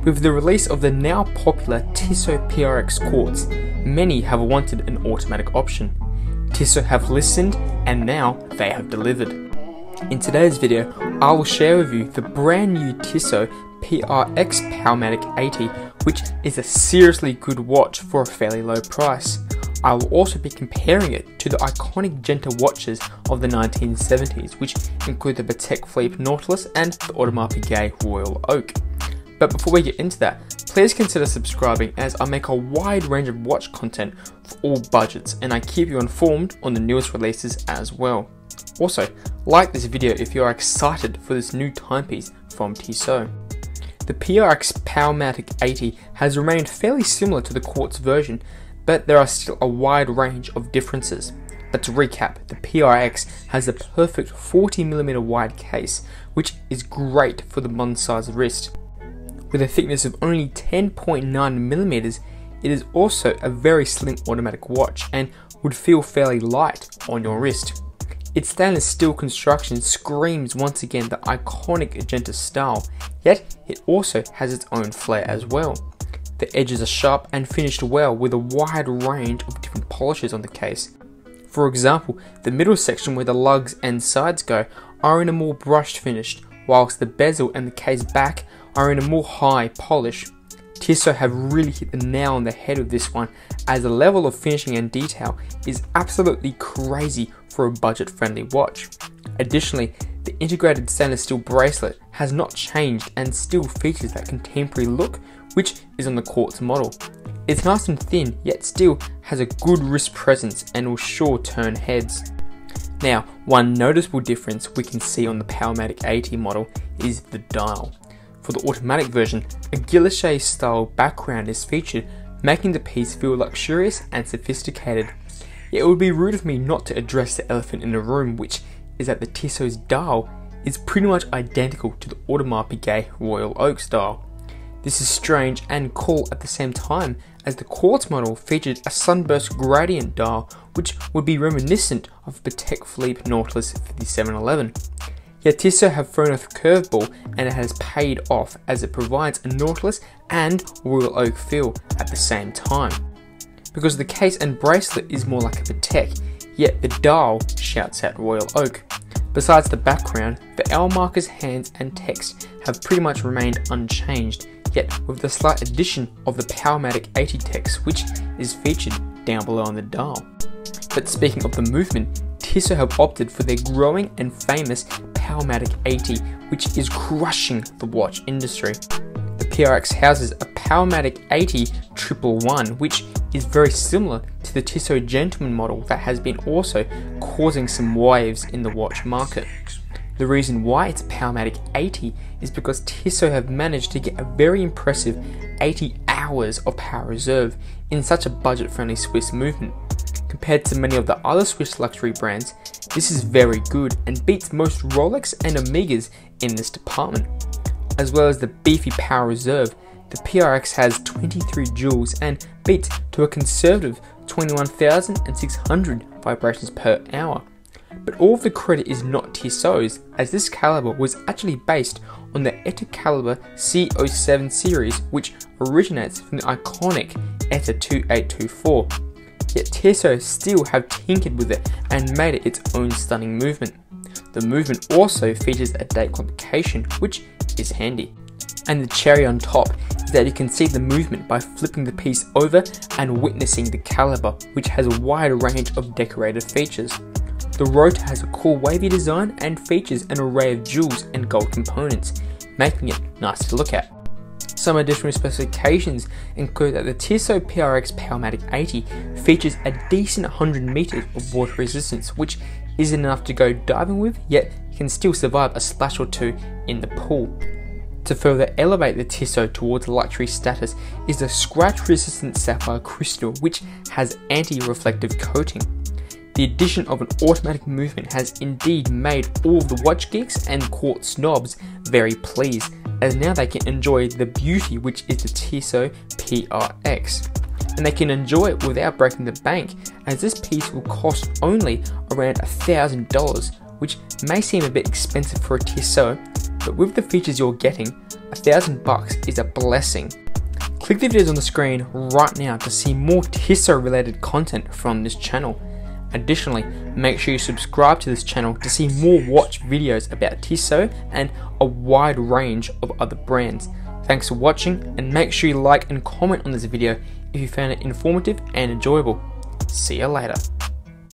With the release of the now popular Tissot PRX quartz, many have wanted an automatic option. Tissot have listened and now they have delivered. In today's video, I will share with you the brand new Tissot PRX Powermatic 80, which is a seriously good watch for a fairly low price. I will also be comparing it to the iconic genta watches of the 1970s, which include the Patek Philippe Nautilus and the Audemars Piguet Royal Oak. But before we get into that, please consider subscribing, as I make a wide range of watch content for all budgets and I keep you informed on the newest releases as well. Also, like this video if you are excited for this new timepiece from Tissot. The PRX Powermatic 80 has remained fairly similar to the quartz version, but there are still a wide range of differences. But to recap, the PRX has a perfect 40mm wide case, which is great for the modern sized wrist. With a thickness of only 10.9mm, it is also a very slim automatic watch and would feel fairly light on your wrist. Its stainless steel construction screams once again the iconic genta style, yet it also has its own flair as well. The edges are sharp and finished well with a wide range of different polishes on the case. For example, the middle section where the lugs and sides go are in a more brushed finish, whilst the bezel and the case back are in a more high polish. Tissot have really hit the nail on the head with this one, as the level of finishing and detail is absolutely crazy for a budget-friendly watch. Additionally, the integrated stainless steel bracelet has not changed and still features that contemporary look which is on the quartz model. It's nice and thin, yet still has a good wrist presence and will sure turn heads. Now, one noticeable difference we can see on the Powermatic 80 model is the dial. For the automatic version, a guilloche style background is featured, making the piece feel luxurious and sophisticated. Yet it would be rude of me not to address the elephant in the room, which is that the Tissot's dial is pretty much identical to the Audemars Piguet Royal Oak style. This is strange and cool at the same time, as the quartz model featured a sunburst gradient dial which would be reminiscent of Patek Philippe Nautilus 5711. Yet Tissot have thrown a curveball and it has paid off, as it provides a Nautilus and Royal Oak feel at the same time. Because the case and bracelet is more like a Patek, yet the dial shouts out Royal Oak. Besides the background, the hour markers, hands and text have pretty much remained unchanged, yet with the slight addition of the Powermatic 80 text, which is featured down below on the dial. But speaking of the movement, Tissot have opted for their growing and famous Powermatic 80, which is crushing the watch industry. The PRX houses a Powermatic 80 111, which is very similar to the Tissot Gentleman model that has been also causing some waves in the watch market. The reason why it's Powermatic 80 is because Tissot have managed to get a very impressive 80 hours of power reserve in such a budget-friendly Swiss movement. Compared to many of the other Swiss luxury brands, this is very good and beats most Rolex and Omegas in this department. As well as the beefy power reserve, the PRX has 23 joules and beats to a conservative 21,600 vibrations per hour. But all of the credit is not Tissot's, as this caliber was actually based on the ETA caliber C07 series, which originates from the iconic ETA 2824. Yet Tissot still have tinkered with it and made it its own stunning movement. The movement also features a date complication, which is handy. And the cherry on top is that you can see the movement by flipping the piece over and witnessing the caliber, which has a wide range of decorated features. The rotor has a cool wavy design and features an array of jewels and gold components, making it nice to look at. Some additional specifications include that the Tissot PRX Powermatic 80 features a decent 100 meters of water resistance, which isn't enough to go diving with, yet you can still survive a splash or two in the pool. To further elevate the Tissot towards luxury status is the scratch-resistant sapphire crystal, which has anti-reflective coating. The addition of an automatic movement has indeed made all of the watch geeks and quartz snobs very pleased, as now they can enjoy the beauty which is the Tissot PRX. And they can enjoy it without breaking the bank, as this piece will cost only around $1,000, which may seem a bit expensive for a Tissot, but with the features you're getting, $1,000 is a blessing. Click the videos on the screen right now to see more Tissot related content from this channel. Additionally, make sure you subscribe to this channel to see more watch videos about Tissot and a wide range of other brands. Thanks for watching, and make sure you like and comment on this video if you found it informative and enjoyable. See you later.